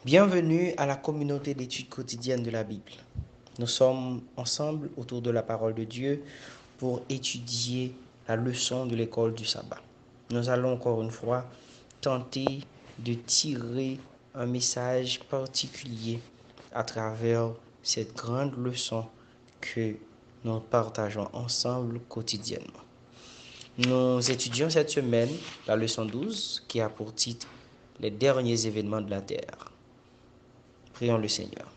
Bienvenue à la communauté d'études quotidiennes de la Bible. Nous sommes ensemble autour de la parole de Dieu pour étudier la leçon de l'école du sabbat. Nous allons encore une fois tenter de tirer un message particulier à travers cette grande leçon que nous partageons ensemble quotidiennement. Nous étudions cette semaine la leçon 12 qui a pour titre « Les derniers événements de la terre ». Prions le Seigneur.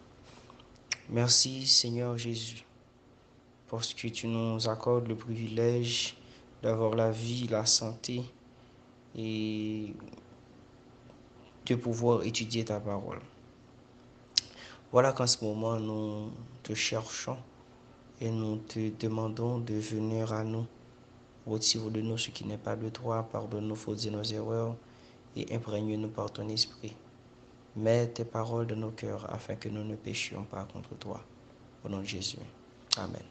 Merci Seigneur Jésus, parce que tu nous accordes le privilège d'avoir la vie, la santé et de pouvoir étudier ta parole. Voilà qu'en ce moment nous te cherchons et nous te demandons de venir à nous. Retire de nous ce qui n'est pas de toi, pardonne nos fautes et nos erreurs et imprègne-nous par ton esprit. Mets tes paroles dans nos cœurs afin que nous ne péchions pas contre toi. Au nom de Jésus. Amen.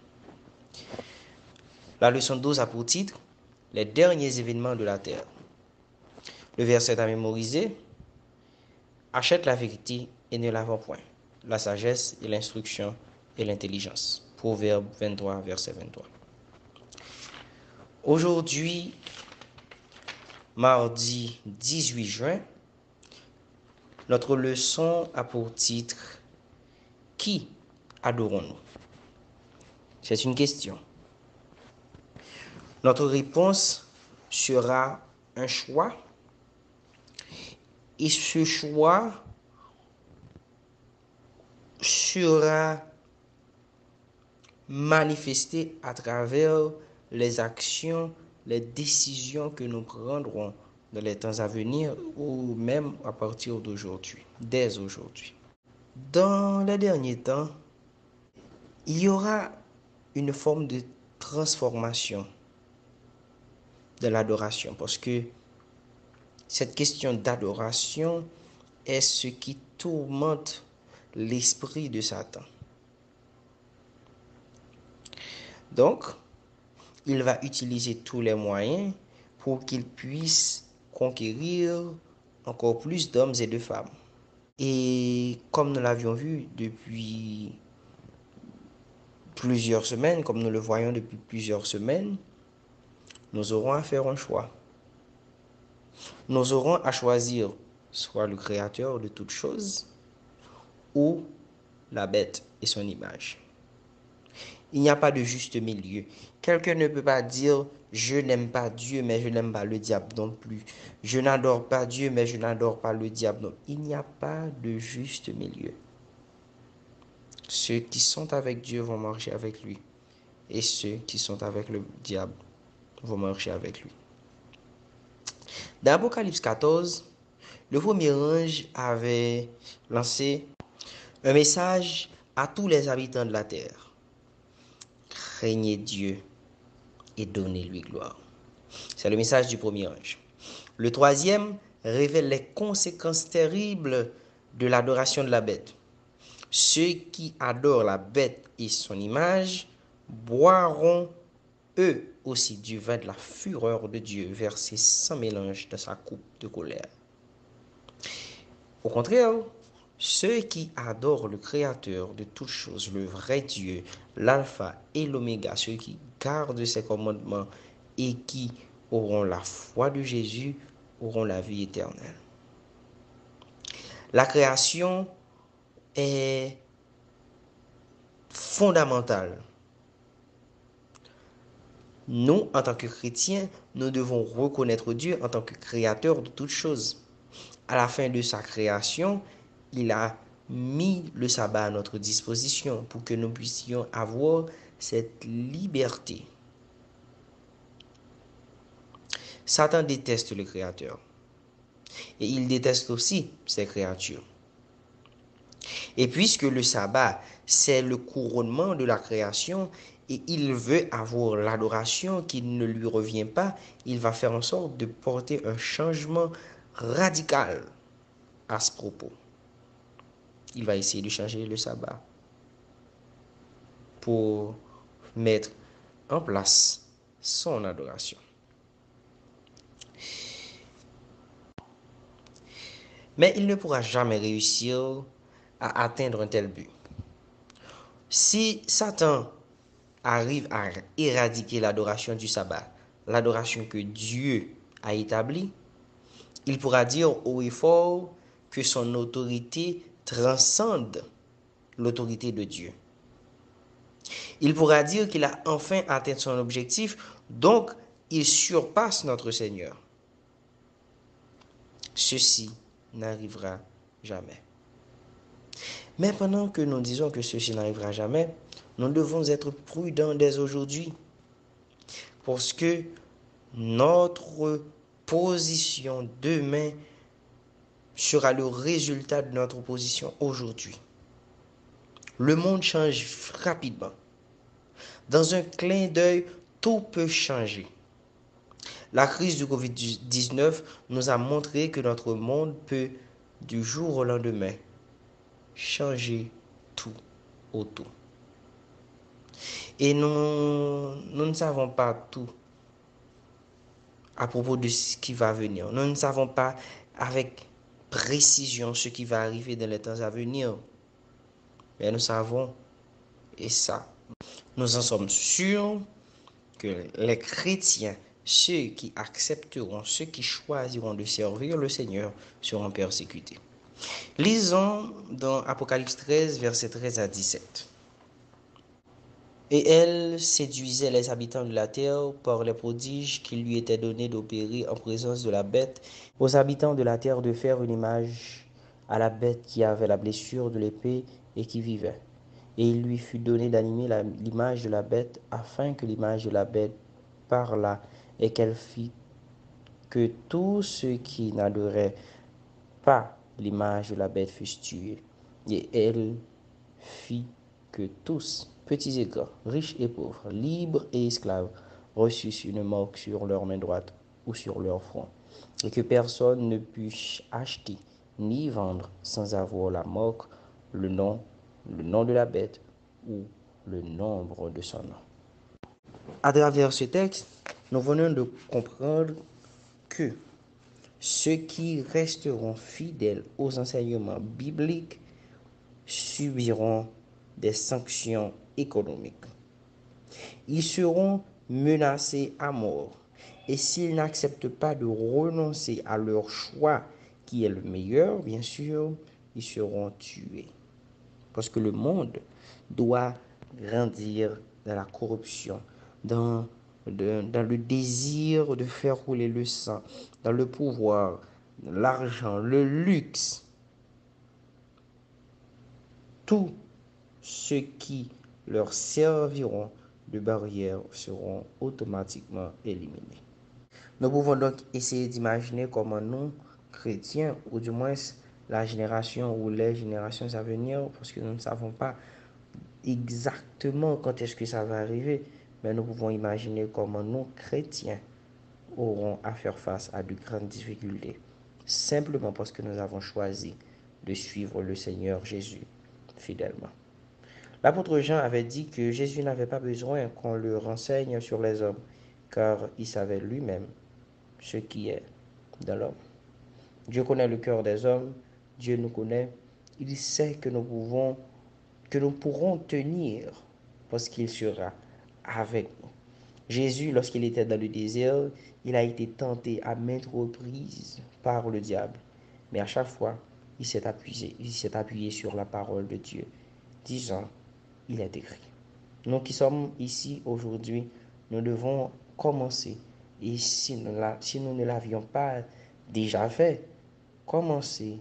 La leçon 12 a pour titre « Les derniers événements de la terre ». Le verset à mémoriser « Achète la vérité et ne la vends point, la sagesse et l'instruction et l'intelligence ». Proverbe 23, verset 23. Aujourd'hui, mardi 18 juin, notre leçon a pour titre « Qui adorons-nous » C'est une question. Notre réponse sera un choix. Et ce choix sera manifesté à travers les actions, les décisions que nous prendrons dans les temps à venir ou même à partir d'aujourd'hui, dès aujourd'hui. Dans les derniers temps, il y aura une forme de transformation de l'adoration parce que cette question d'adoration est ce qui tourmente l'esprit de Satan. Donc, il va utiliser tous les moyens pour qu'il puisse conquérir encore plus d'hommes et de femmes. Et comme nous l'avions vu depuis plusieurs semaines, comme nous le voyons depuis plusieurs semaines, nous aurons à faire un choix. Nous aurons à choisir soit le créateur de toutes choses ou la bête et son image. Il n'y a pas de juste milieu. Quelqu'un ne peut pas dire « je n'aime pas Dieu, mais je n'aime pas le diable non plus. Je n'adore pas Dieu, mais je n'adore pas le diable non plus. » Il n'y a pas de juste milieu. Ceux qui sont avec Dieu vont marcher avec lui. Et ceux qui sont avec le diable vont marcher avec lui. Dans Apocalypse 14, le premier ange avait lancé un message à tous les habitants de la terre. Craignez Dieu et donnez-lui gloire. C'est le message du premier ange. Le troisième révèle les conséquences terribles de l'adoration de la bête. Ceux qui adorent la bête et son image boiront eux aussi du vin de la fureur de Dieu versé sans mélange dans sa coupe de colère. Au contraire, ceux qui adorent le Créateur de toutes choses, le vrai Dieu, l'alpha et l'oméga, ceux qui gardent ses commandements et qui auront la foi de Jésus, auront la vie éternelle. La création est fondamentale. Nous, en tant que chrétiens, nous devons reconnaître Dieu en tant que créateur de toutes choses. À la fin de sa création, il a mis le sabbat à notre disposition pour que nous puissions avoir cette liberté. Satan déteste le Créateur et il déteste aussi ses créatures. Et puisque le sabbat, c'est le couronnement de la création et il veut avoir l'adoration qui ne lui revient pas, il va faire en sorte de porter un changement radical à ce propos. Il va essayer de changer le sabbat pour mettre en place son adoration. Mais il ne pourra jamais réussir à atteindre un tel but. Si Satan arrive à éradiquer l'adoration du sabbat, l'adoration que Dieu a établie, il pourra dire haut et fort que son autorité transcende l'autorité de Dieu. Il pourra dire qu'il a enfin atteint son objectif, donc il surpasse notre Seigneur. Ceci n'arrivera jamais. Mais pendant que nous disons que ceci n'arrivera jamais, nous devons être prudents dès aujourd'hui, parce que notre position demain sera le résultat de notre position aujourd'hui. Le monde change rapidement. Dans un clin d'œil, tout peut changer. La crise du Covid-19 nous a montré que notre monde peut, du jour au lendemain, changer tout autour. Et nous ne savons pas tout à propos de ce qui va venir. Nous ne savons pas avec précision ce qui va arriver dans les temps à venir. Mais nous savons, et ça, nous en sommes sûrs, que les chrétiens, ceux qui accepteront, ceux qui choisiront de servir le Seigneur, seront persécutés. Lisons dans Apocalypse 13, versets 13 à 17. Et elle séduisait les habitants de la terre par les prodiges qui lui étaient donnés d'opérer en présence de la bête, aux habitants de la terre de faire une image à la bête qui avait la blessure de l'épée et qui vivait. Et il lui fut donné d'animer l'image de la bête, afin que l'image de la bête parlât et qu'elle fit que tous ceux qui n'adoraient pas l'image de la bête fussent tués. Et elle fit que tous, petits et grands, riches et pauvres, libres et esclaves, reçussent une marque sur leur main droite ou sur leur front, et que personne ne puisse acheter ni vendre sans avoir la marque, le nom de la bête ou le nombre de son nom. À travers ce texte, nous venons de comprendre que ceux qui resteront fidèles aux enseignements bibliques subiront des sanctions économiques. Ils seront menacés à mort. Et s'ils n'acceptent pas de renoncer à leur choix, qui est le meilleur, bien sûr, ils seront tués. Parce que le monde doit grandir dans la corruption, dans le désir de faire rouler le sang, dans le pouvoir, l'argent, le luxe. Tous ceux qui leur serviront de barrière seront automatiquement éliminés. Nous pouvons donc essayer d'imaginer comment nous, chrétiens, ou du moins la génération ou les générations à venir, parce que nous ne savons pas exactement quand est-ce que ça va arriver, mais nous pouvons imaginer comment nous, chrétiens, auront à faire face à de grandes difficultés, simplement parce que nous avons choisi de suivre le Seigneur Jésus fidèlement. L'apôtre Jean avait dit que Jésus n'avait pas besoin qu'on le renseigne sur les hommes, car il savait lui-même ce qui est dans l'homme. Dieu connaît le cœur des hommes, Dieu nous connaît, il sait que nous pourrons tenir parce qu'il sera avec nous. Jésus, lorsqu'il était dans le désert, il a été tenté à maintes reprises par le diable. Mais à chaque fois, il s'est appuyé sur la parole de Dieu, disant, il est écrit. Nous qui sommes ici aujourd'hui, nous devons commencer. Et si nous ne l'avions pas déjà fait, commencer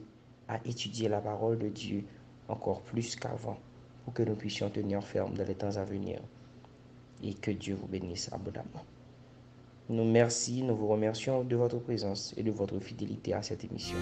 à étudier la parole de Dieu encore plus qu'avant, pour que nous puissions tenir ferme dans les temps à venir. Et que Dieu vous bénisse abondamment. Nous vous remercions de votre présence et de votre fidélité à cette émission.